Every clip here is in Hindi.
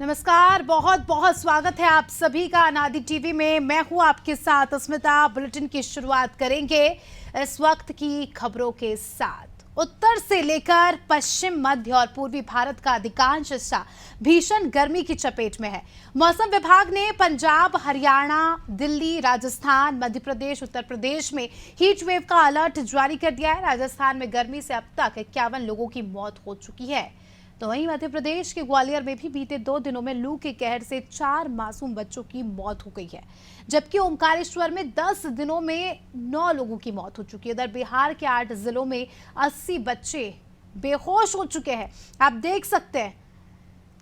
नमस्कार, बहुत बहुत स्वागत है आप सभी का अनादि टीवी में। मैं हूं आपके साथ अस्मिता। बुलेटिन की शुरुआत करेंगे इस वक्त की खबरों के साथ। उत्तर से लेकर पश्चिम, मध्य और पूर्वी भारत का अधिकांश हिस्सा भीषण गर्मी की चपेट में है। मौसम विभाग ने पंजाब, हरियाणा, दिल्ली, राजस्थान, मध्य प्रदेश, उत्तर प्रदेश में हीट वेव का अलर्ट जारी कर दिया है। राजस्थान में गर्मी से अब तक 51 लोगों की मौत हो चुकी है। तो वहीं मध्य प्रदेश के ग्वालियर में भी बीते 2 दिनों में लू के कहर से 4 मासूम बच्चों की मौत हो गई है, जबकि ओमकारेश्वर में 10 दिनों में 9 लोगों की मौत हो चुकी है। उधर बिहार के 8 जिलों में 80 बच्चे बेहोश हो चुके हैं। आप देख सकते हैं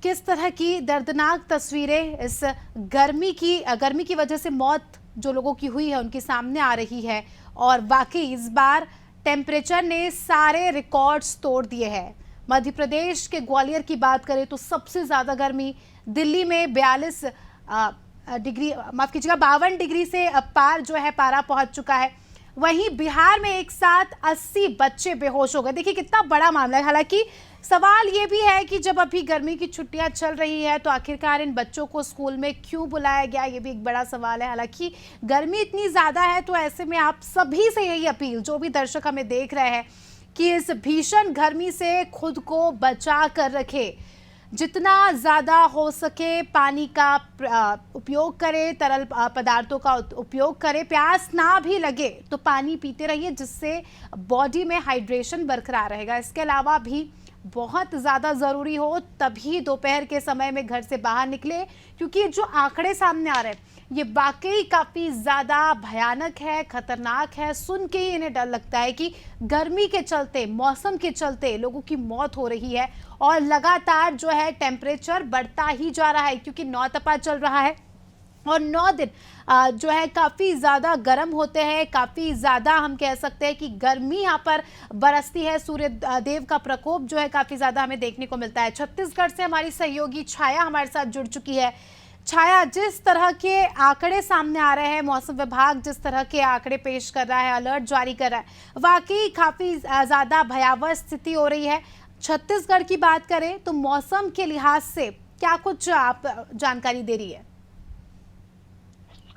किस तरह की दर्दनाक तस्वीरें इस गर्मी की वजह से मौत जो लोगों की हुई है उनके सामने आ रही है। और वाकई इस बार टेम्परेचर ने सारे रिकॉर्ड्स तोड़ दिए हैं। मध्य प्रदेश के ग्वालियर की बात करें तो सबसे ज्यादा गर्मी दिल्ली में 42 डिग्री, माफ कीजिएगा 52 डिग्री से पार जो है पारा पहुंच चुका है। वहीं बिहार में एक साथ 80 बच्चे बेहोश हो गए। देखिए कितना बड़ा मामला है। हालांकि सवाल ये भी है कि जब अभी गर्मी की छुट्टियां चल रही है तो आखिरकार इन बच्चों को स्कूल में क्यों बुलाया गया, ये भी एक बड़ा सवाल है। हालांकि गर्मी इतनी ज्यादा है तो ऐसे में आप सभी से यही अपील, जो भी दर्शक हमें देख रहे हैं, कि इस भीषण गर्मी से खुद को बचा कर रखे। जितना ज़्यादा हो सके पानी का उपयोग करें, तरल पदार्थों का उपयोग करें। प्यास ना भी लगे तो पानी पीते रहिए, जिससे बॉडी में हाइड्रेशन बरकरार रहेगा। इसके अलावा भी बहुत ज़्यादा ज़रूरी हो तभी दोपहर के समय में घर से बाहर निकले, क्योंकि जो आंकड़े सामने आ रहे हैं ये वाकई काफ़ी ज़्यादा भयानक है, खतरनाक है। सुन के ही इन्हें डर लगता है कि गर्मी के चलते, मौसम के चलते लोगों की मौत हो रही है। और लगातार जो है टेम्परेचर बढ़ता ही जा रहा है, क्योंकि नौतपा चल रहा है और 9 दिन जो है काफ़ी ज़्यादा गर्म होते हैं। काफ़ी ज़्यादा हम कह सकते हैं कि गर्मी यहाँ पर बरसती है। सूर्य देव का प्रकोप जो है काफ़ी ज़्यादा हमें देखने को मिलता है। छत्तीसगढ़ से हमारी सहयोगी छाया हमारे साथ जुड़ चुकी है। छाया, जिस तरह के आंकड़े सामने आ रहे हैं, मौसम विभाग जिस तरह के आंकड़े पेश कर रहा है, अलर्ट जारी कर रहा है, वाकई काफ़ी ज़्यादा भयावह स्थिति हो रही है। छत्तीसगढ़ की बात करें तो मौसम के लिहाज से क्या कुछ आप जानकारी दे रही है?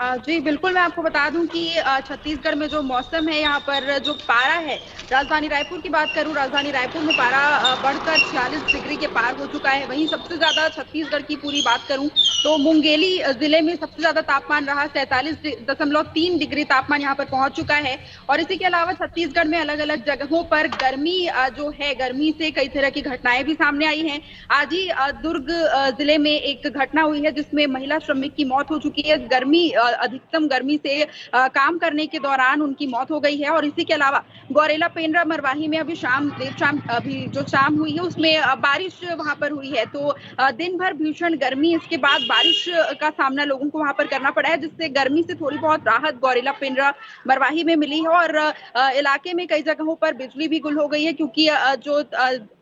जी बिल्कुल, मैं आपको बता दूं कि छत्तीसगढ़ में जो मौसम है, यहाँ पर जो पारा है, राजधानी रायपुर की बात करूं, राजधानी रायपुर में पारा बढ़कर 46 डिग्री के पार हो चुका है। वहीं सबसे ज्यादा छत्तीसगढ़ की पूरी बात करूं तो मुंगेली जिले में सबसे ज्यादा तापमान रहा, 47.3 डिग्री तापमान यहाँ पर पहुंच चुका है। और इसी के अलावा छत्तीसगढ़ में अलग अलग जगहों पर गर्मी जो है, गर्मी से कई तरह की घटनाएं भी सामने आई हैं। आज ही दुर्ग जिले में एक घटना हुई है जिसमें महिला श्रमिक की मौत हो चुकी है। अधिकतम गर्मी से काम करने के दौरान उनकी मौत हो गई है। और इसी के अलावा गौरेला पेंड्रा मरवाही में अभी अभी जो शाम हुई है उसमें बारिश वहां पर हुई है। तो दिन भर भीषण गर्मी, इसके बाद बारिश का सामना लोगों को वहां पर करना पड़ा है, जिससे गर्मी से थोड़ी बहुत राहत गौरेला पेंड्रा मरवाही में मिली है। और इलाके में कई जगहों पर बिजली भी गुल हो गई है, क्योंकि जो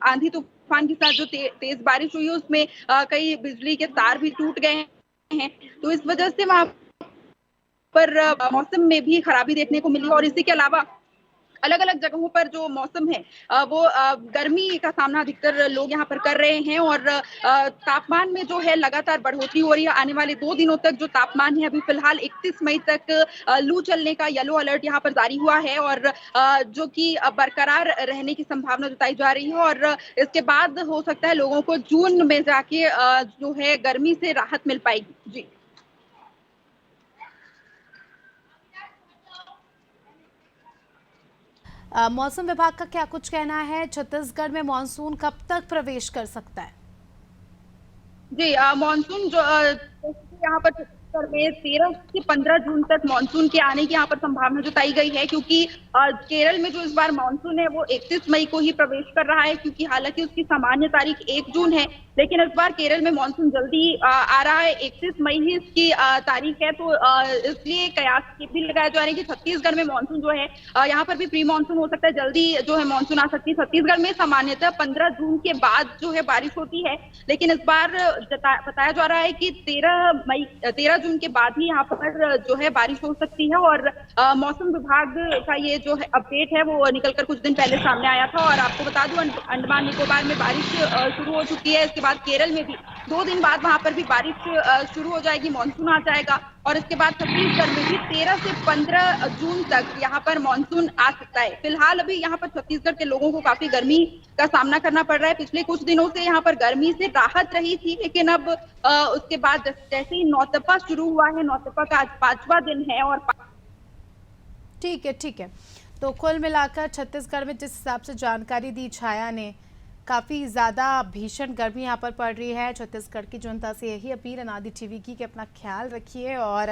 आंधी तूफान के साथ जो तेज बारिश हुई है उसमें कई बिजली के तार भी टूट गए हैं। तो इस वजह से वहां पर मौसम में भी खराबी देखने को मिली। और इसी के अलावा अलग अलग जगहों पर जो मौसम है वो गर्मी का सामना अधिकतर लोग यहाँ पर कर रहे हैं। और तापमान में जो है लगातार बढ़ोतरी हो रही है। आने वाले 2 दिनों तक जो तापमान है, अभी फिलहाल 31 मई तक लू चलने का येलो अलर्ट यहाँ पर जारी हुआ है, और जो कि बरकरार रहने की संभावना जताई जा रही है। और इसके बाद हो सकता है लोगों को जून में जाके जो है गर्मी से राहत मिल पाएगी। जी मौसम विभाग का क्या कुछ कहना है? छत्तीसगढ़ में मानसून कब तक प्रवेश कर सकता है? जी मानसून जो यहाँ पर छत्तीसगढ़ में 13 से 15 जून तक मानसून के आने की यहाँ पर संभावना जताई गई है, क्योंकि केरल में जो इस बार मानसून है वो 31 मई को ही प्रवेश कर रहा है। क्योंकि हालांकि उसकी सामान्य तारीख 1 जून है, लेकिन इस बार केरल में मानसून जल्दी आ रहा है। 31 मई ही इसकी तारीख है। तो इसलिए कयास ये भी लगाया जा रहा है कि छत्तीसगढ़ में मानसून जो है यहाँ पर भी प्री मानसून हो सकता है, जल्दी जो है मानसून आ सकती है। छत्तीसगढ़ में सामान्यतः 15 जून के बाद जो है बारिश होती है, लेकिन इस बार बताया जा रहा है कि 13 जून के बाद ही यहाँ पर जो है बारिश हो सकती है। और मौसम विभाग का ये जो है अपडेट है वो निकलकर कुछ दिन पहले सामने आया था। और आपको बता दूं अंडमान निकोबार में बारिश शुरू हो चुकी है। इसके बाद केरल में भी 2 दिन बाद वहां पर भी बारिश शुरू हो जाएगी, मानसून आ जाएगा और इसके बाद छत्तीसगढ़ में भी 13 से 15 जून तक यहाँ पर मानसून आ सकता है। फिलहाल अभी यहाँ पर छत्तीसगढ़ के लोगों को काफी गर्मी का सामना करना पड़ रहा है। पिछले कुछ दिनों से यहाँ पर गर्मी से राहत रही थी, लेकिन अब उसके बाद जैसे ही नौतपा शुरू हुआ है, नौतपा का आज 5वां दिन है और ठीक है, ठीक है। तो कुल मिलाकर छत्तीसगढ़ में जिस हिसाब से जानकारी दी छाया ने, काफ़ी ज़्यादा भीषण गर्मी यहाँ पर पड़ रही है। छत्तीसगढ़ की जनता से यही अपील अनादि टीवी की कि अपना ख्याल रखिए और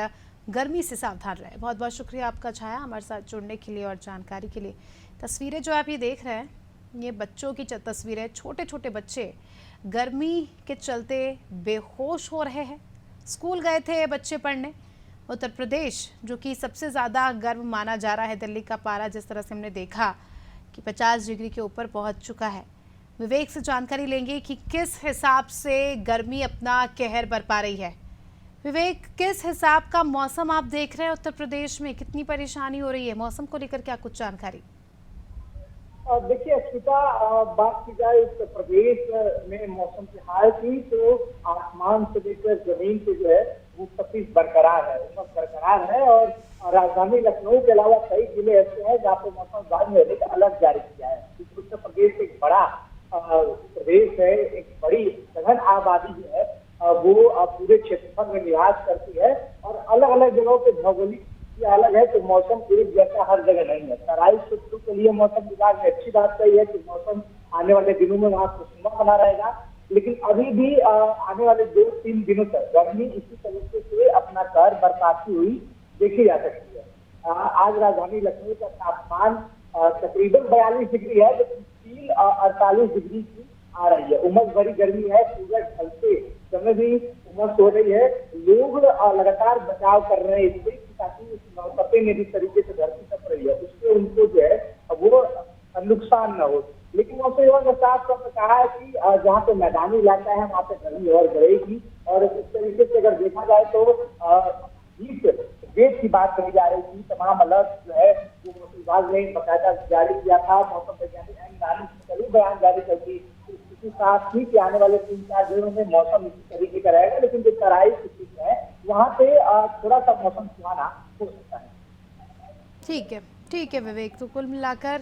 गर्मी से सावधान रहे। बहुत बहुत शुक्रिया आपका छाया हमारे साथ जुड़ने के लिए और जानकारी के लिए। तस्वीरें जो आप ये देख रहे हैं, ये बच्चों की तस्वीरें। छोटे छोटे बच्चे गर्मी के चलते बेहोश हो रहे हैं। स्कूल गए थे ये बच्चे पढ़ने। उत्तर प्रदेश जो कि सबसे ज़्यादा गर्म माना जा रहा है, दिल्ली का पारा जिस तरह से हमने देखा कि 50 डिग्री के ऊपर पहुंच चुका है। विवेक से जानकारी लेंगे कि किस हिसाब से गर्मी अपना कहर बरपा रही है। विवेक, किस हिसाब का मौसम आप देख रहे हैं उत्तर प्रदेश में? कितनी परेशानी हो रही है मौसम को लेकर, क्या कुछ जानकारी? देखिए अश्विता, बात की जाए उत्तर प्रदेश में मौसम की हाल की, तो आसमान से लेकर जमीन पे जो है वो तपिश बरकरार है, उमस बरकरार है। और राजधानी लखनऊ के अलावा कई जिले ऐसे हैं जहाँ पे मौसम विभाग ने एक अलर्ट जारी किया है। उत्तर प्रदेश एक बड़ा प्रदेश है, एक बड़ी सघन आबादी जो है वो पूरे क्षेत्रफल में निवास करती है और अलग अलग जगहों पे भौगोलिक अलग है, तो मौसम एक जैसा हर जगह नहीं है। तराई क्षेत्रों के लिए मौसम विभाग ने अच्छी बात कही है कि मौसम आने वाले दिनों में वहाँ खुशनुमा बना रहेगा, लेकिन अभी भी आने वाले 2-3 दिनों तक गर्मी इसी तरीके से अपना कहर बरसाती हुई देखी जा सकती है। आज राजधानी लखनऊ का तापमान तकरीबन 42 डिग्री है, लेकिन फील 48 डिग्री की आ रही है। उमस भरी गर्मी है, सूरज ढलते समय भी उमस हो रही है। लोग लगातार बचाव कर रहे हैं इससे, ताकि इस नौतपे में जिस तरीके से धरती तप रही है उससे उनको जो है वो नुकसान न हो। लेकिन मौसम विभाग ने साफ तौर पर कहा है कि जहाँ पे मैदानी इलाका है वहाँ पे गर्मी और बढ़ेगी। और इस तरीके से अगर देखा जाए तो हीट वेव की बात कही जा रही थी। तमाम अलर्ट जो है वो मौसम विभाग ने बकायदा जारी किया था। मौसम वैज्ञानिक करीब बयान जारी कर दी, इसके साथ ही कि आने वाले 3-4 दिनों में मौसम इसी तरीके का रहेगा, लेकिन जो तराई क्षेत्र है वहाँ पे थोड़ा सा मौसम सुहाना हो सकता है। ठीक है विवेक। तो कुल मिलाकर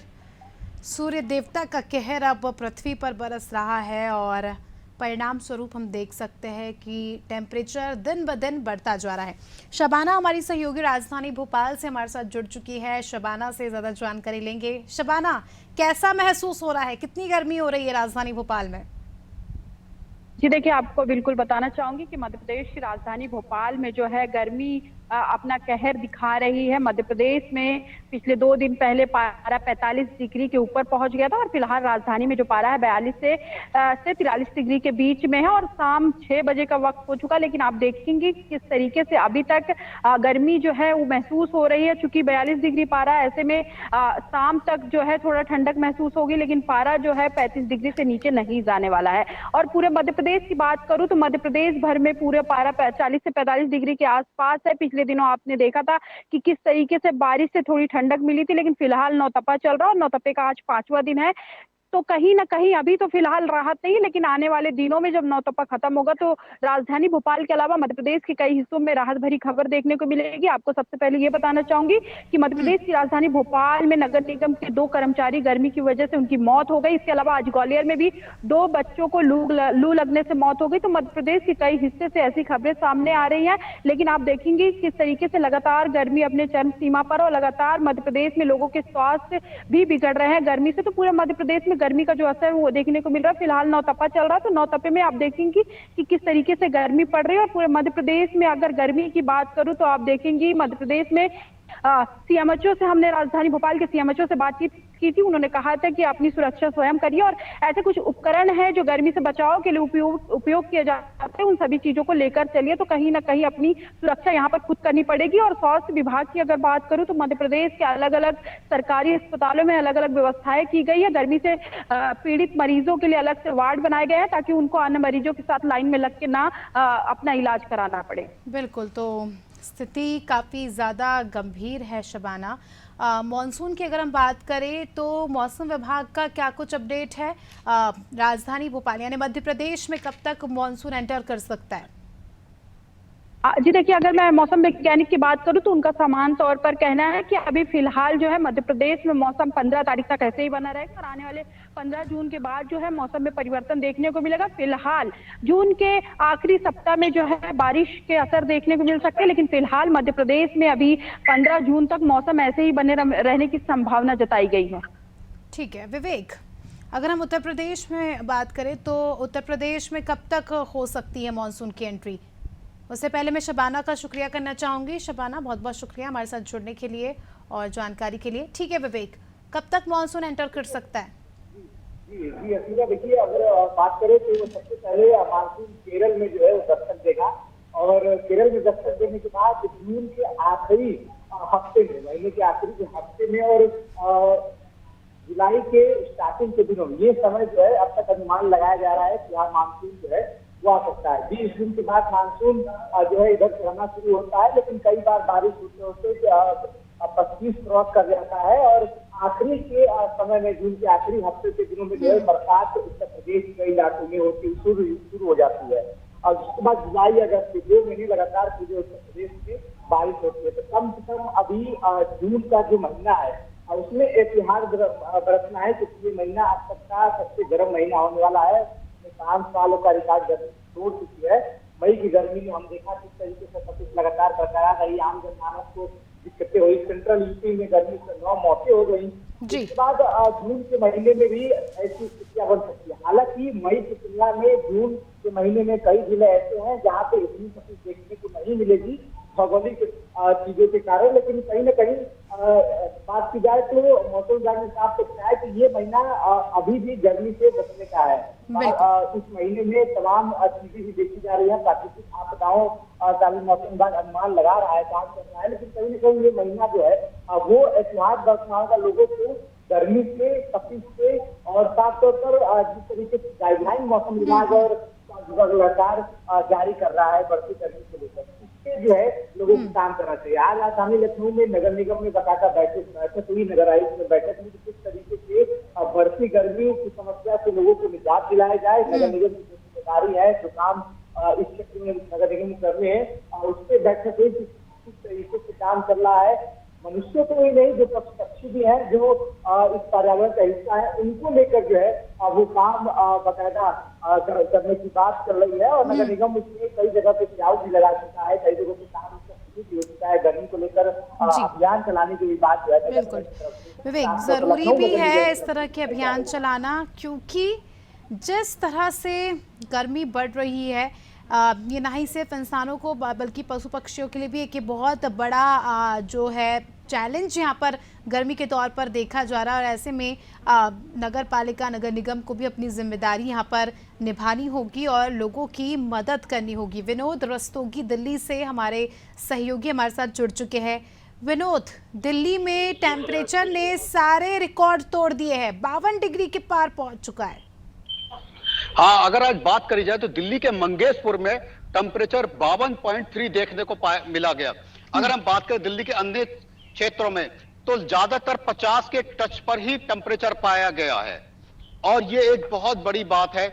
सूर्य देवता का कहर अब पृथ्वी पर बरस रहा है और परिणाम स्वरूप हम देख सकते हैं कि टेम्परेचर दिन ब दिन बढ़ता जा रहा है। शबाना हमारी सहयोगी राजधानी भोपाल से हमारे साथ जुड़ चुकी है। शबाना से ज़्यादा जानकारी लेंगे। शबाना, कैसा महसूस हो रहा है, कितनी गर्मी हो रही है राजधानी भोपाल में? जी देखिए, आपको बिल्कुल बताना चाहूंगी कि मध्य प्रदेश की राजधानी भोपाल में जो है गर्मी अपना कहर दिखा रही है। मध्य प्रदेश में पिछले 2 दिन पहले पारा 45 डिग्री के ऊपर पहुंच गया था और फिलहाल राजधानी में जो पारा है 42 से 43 डिग्री के बीच में है और शाम 6 बजे का वक्त हो चुका। लेकिन आप देखेंगे किस तरीके से अभी तक गर्मी जो है वो महसूस हो रही है। चूंकि 42 डिग्री पारा, ऐसे में शाम तक जो है थोड़ा ठंडक महसूस होगी, लेकिन पारा जो है 35 डिग्री से नीचे नहीं जाने वाला है। और पूरे मध्य प्रदेश की बात करूं तो मध्य प्रदेश भर में पूरे पारा 40 से 45 डिग्री के आसपास है। पिछले दिनों आपने देखा था कि किस तरीके से बारिश से थोड़ी ठंडक मिली थी, लेकिन फिलहाल नौतपा चल रहा है और नौतपे का आज 5वां दिन है। तो कहीं ना कहीं अभी तो फिलहाल राहत नहीं है, लेकिन आने वाले दिनों में जब नौतपा खत्म होगा तो राजधानी भोपाल के अलावा मध्य प्रदेश के कई हिस्सों में राहत भरी खबर देखने को मिलेगी। आपको सबसे पहले ये बताना चाहूंगी कि मध्य प्रदेश की राजधानी भोपाल में नगर निगम के 2 कर्मचारी गर्मी की वजह से उनकी मौत हो गई। इसके अलावा आज ग्वालियर में भी 2 बच्चों को लू लगने से मौत हो गई। तो मध्य प्रदेश के कई हिस्से से ऐसी खबरें सामने आ रही हैं, लेकिन आप देखेंगे किस तरीके से लगातार गर्मी अपने चरम सीमा पर और लगातार मध्य प्रदेश में लोगों के स्वास्थ्य भी बिगड़ रहे हैं गर्मी से। तो पूरे मध्य प्रदेश में गर्मी का जो असर है वो देखने को मिल रहा है। फिलहाल नौतपा चल रहा है, तो नौतपे में आप देखेंगे कि किस तरीके से गर्मी पड़ रही है। और पूरे मध्य प्रदेश में अगर गर्मी की बात करूं तो आप देखेंगे मध्य प्रदेश में सीएमएचओ से, हमने राजधानी भोपाल के सीएमएचओ से बातचीत की थी। उन्होंने कहा था कि अपनी सुरक्षा स्वयं करिए और ऐसे कुछ उपकरण हैं जो गर्मी से बचाव के लिए उपयोग किए जाते हैं, उन सभी चीजों को लेकर चलिए। तो कहीं ना कहीं अपनी सुरक्षा यहाँ पर खुद करनी पड़ेगी। और स्वास्थ्य विभाग की अगर बात करूं तो मध्य प्रदेश के अलग अलग सरकारी अस्पतालों में अलग अलग व्यवस्थाएं की गई है। गर्मी से पीड़ित मरीजों के लिए अलग से वार्ड बनाए गए हैं ताकि उनको अन्य मरीजों के साथ लाइन में लग के ना अपना इलाज कराना पड़े। बिल्कुल। तो स्थिति काफ़ी ज़्यादा गंभीर है शबाना। मॉनसून की अगर हम बात करें तो मौसम विभाग का क्या कुछ अपडेट है? राजधानी भोपाल यानी मध्य प्रदेश में कब तक मॉनसून एंटर कर सकता है? जी देखिए, अगर मैं मौसम वैज्ञानिक की बात करूं तो उनका समान तौर पर कहना है कि अभी फिलहाल जो है मध्य प्रदेश में मौसम 15 तारीख तक ऐसे ही बना रहेगा और आने वाले 15 जून के बाद जो है मौसम में परिवर्तन देखने को मिलेगा। फिलहाल जून के आखिरी सप्ताह में जो है बारिश के असर देखने को मिल सकते हैं, लेकिन फिलहाल मध्य प्रदेश में अभी 15 जून तक मौसम ऐसे ही बने रहने की संभावना जताई गई है। ठीक है विवेक, अगर हम उत्तर प्रदेश में बात करें तो उत्तर प्रदेश में कब तक हो सकती है मॉनसून की एंट्री? उससे पहले मैं शबाना का शुक्रिया करना चाहूंगी। शबाना, बहुत बहुत शुक्रिया हमारे साथ जुड़ने के लिए और जानकारी के लिए। ठीक है विवेक, कब तक मॉनसून एंटर कर सकता है? जी असीमा, देखिए अगर बात करें तो सबसे पहले मानसून केरल में जो है वो दस्तक देगा और केरल में दस्तक देने के बाद जून के आखिरी हफ्ते में, महीने के आखिरी हफ्ते में और जुलाई के स्टार्टिंग के दिनों में, ये समय जो है अब तक अनुमान लगाया जा रहा है कि यहाँ मानसून जो है वो आ सकता है। 20 जून के बाद मानसून जो है इधर चढ़ना शुरू होता है, लेकिन कई बार बारिश होते होते 25 क्रॉस कर जाता है और आखिरी के समय में, जून के आखिरी हफ्ते के दिनों में जो है बरसात उत्तर प्रदेश के कई इलाकों में होती शुरू हो जाती है और उसके बाद जुलाई अगस्त के 2 महीने लगातार पूरे उत्तर प्रदेश में बारिश होती है। तो कम से कम अभी जून का जो महीना है उसमें एहतियात बरतना है, क्योंकि ये महीना अब तक का सबसे गर्म महीना होने वाला है। 5 सालों का रिकॉर्ड गर्मी तोड़ चुकी है। मई की गर्मी में हम देखा किस तरीके से सब कुछ लगातार बरकरार रही, आम जनमानस को दिक्कतें हुई। सेंट्रल यूपी में गर्मी से 9 मौतें हो गई। इसके बाद जून के महीने में भी ऐसी स्थितियां बन सकती है। हालांकि मई की तुलना में जून के महीने में कई जिले ऐसे हैं जहाँ पे इतनी सब देखने को नहीं मिलेगी भौगोलिक चीजों के कारण, लेकिन कहीं न कहीं बात की जाए तो मौसम विभाग ने साफ बताया है कि ये महीना अभी भी गर्मी से बचने का है। इस महीने में तमाम चीजें भी देखी जा रही है। प्राकृतिक आपदाओं का भी मौसम विभाग अनुमान लगा रहा है, काम कर रहा है, लेकिन कहीं न कहीं ये महीना जो है वो एहतियात बरतना होगा लोगों को गर्मी से, तपिश से और साफ तौर पर जिस तरीके से गाइडलाइन मौसम विभाग और लगातार जारी कर रहा है बढ़ती गर्मी को लेकर, इससे जो है लोगों को काम करना चाहिए। आज राजधानी लखनऊ में नगर निगम में बाकायदा बैठक हुई नगर आयुक्त में बैठक में किस तरीके से बढ़ती गर्मी की समस्या से लोगों को निजात दिलाया जाए। नगर निगम की जिम्मेदारी है, जो काम इस क्षेत्र में नगर निगम कर रहे हैं उस पर बैठक हुई किस तरीके से काम कर रहा है। मनुष्यों को ही नहीं, जो पशु पक्षी भी हैं जो इस पर्यावरण का हिस्सा है, उनको लेकर जो है वो काम बाकायदा करने की बात कर रही है और नगर निगम उसमें कई जगह पे प्याव भी लगा चुका है, कई जगह पे काम शुरू भी हो चुका है। गर्मी को लेकर अभियान चलाने की भी बात जो है। बिल्कुल विवेक, जरूरी भी है इस तरह के अभियान चलाना, क्योंकि जिस तरह से गर्मी बढ़ रही है ये ना ही सिर्फ इंसानों को बल्कि पशु पक्षियों के लिए भी एक बहुत बड़ा जो है चैलेंज यहाँ पर गर्मी के तौर पर देखा जा रहा है। और ऐसे में नगर पालिका, नगर निगम को भी अपनी जिम्मेदारी यहाँ पर निभानी होगी और लोगों की मदद करनी होगी। विनोद रस्तोगी दिल्ली से हमारे सहयोगी हमारे साथ जुड़ चुके हैं। विनोद, दिल्ली में टेम्परेचर ने सारे रिकॉर्ड तोड़ दिए हैं, 52 डिग्री के पार पहुंच चुका है। हाँ, अगर आज बात करी जाए तो दिल्ली के मंगेशपुर में टेम्परेचर 52.3 देखने को मिला गया। अगर हम बात करें दिल्ली के अन्य क्षेत्रों में तो ज्यादातर 50 के टच पर ही टेम्परेचर पाया गया है और ये एक बहुत बड़ी बात है।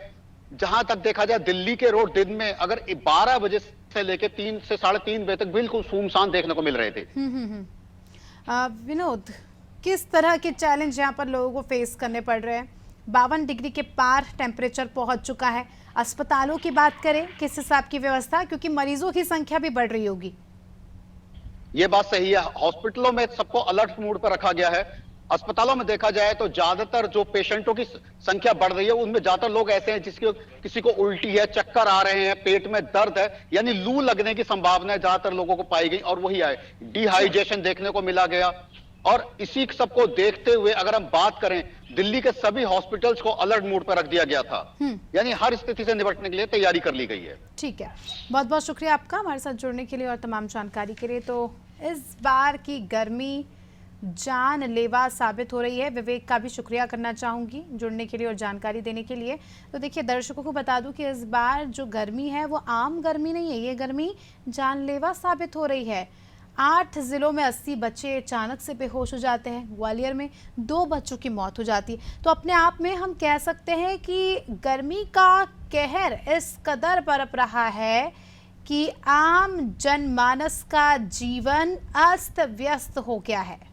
जहां तक देखा जाए दिल्ली के रोड दिन में अगर 12 बजे से लेकर 3 से 3:30 बजे तक बिल्कुल सुनसान देखने को मिल रहे थे। विनोद, किस तरह के चैलेंज यहाँ पर लोगों को फेस करने पड़ रहे हैं? 52 डिग्री के पार टेम्परेचर पहुंच चुका है। अस्पतालों की बात करें, किस हिसाब की व्यवस्था, क्योंकि मरीजों की संख्या भी बढ़ रही होगी। ये बात सही है, हॉस्पिटलों में सबको अलर्ट मोड पर रखा गया है। अस्पतालों में देखा जाए तो ज्यादातर जो पेशेंटों की संख्या बढ़ रही है उनमें ज्यादातर लोग ऐसे हैं जिसके किसी को उल्टी है, चक्कर आ रहे हैं, पेट में दर्द है, यानी लू लगने की संभावना ज्यादातर लोगों को पाई गई और वही आए डिहाइड्रेशन देखने को मिला गया। और इसी सबको देखते हुए अगर हम बात करें दिल्ली के सभी हॉस्पिटल्स को अलर्ट मोड पर रख दिया गया था, यानी हर स्थिति से निपटने के लिए तैयारी कर ली गई है। ठीक है, बहुत बहुत शुक्रिया आपका हमारे साथ जुड़ने के लिए और तमाम जानकारी के लिए। तो इस बार की गर्मी जानलेवा साबित हो रही है। विवेक का भी शुक्रिया करना चाहूँगी जुड़ने के लिए और जानकारी देने के लिए। तो देखिए, दर्शकों को बता दूं कि इस बार जो गर्मी है वो आम गर्मी नहीं है, ये गर्मी जानलेवा साबित हो रही है। 8 जिलों में 80 बच्चे अचानक से बेहोश हो जाते हैं। ग्वालियर में 2 बच्चों की मौत हो जाती है। तो अपने आप में हम कह सकते हैं कि गर्मी का कहर इस कदर बरप रहा है कि आम जनमानस का जीवन अस्त व्यस्त हो गया है।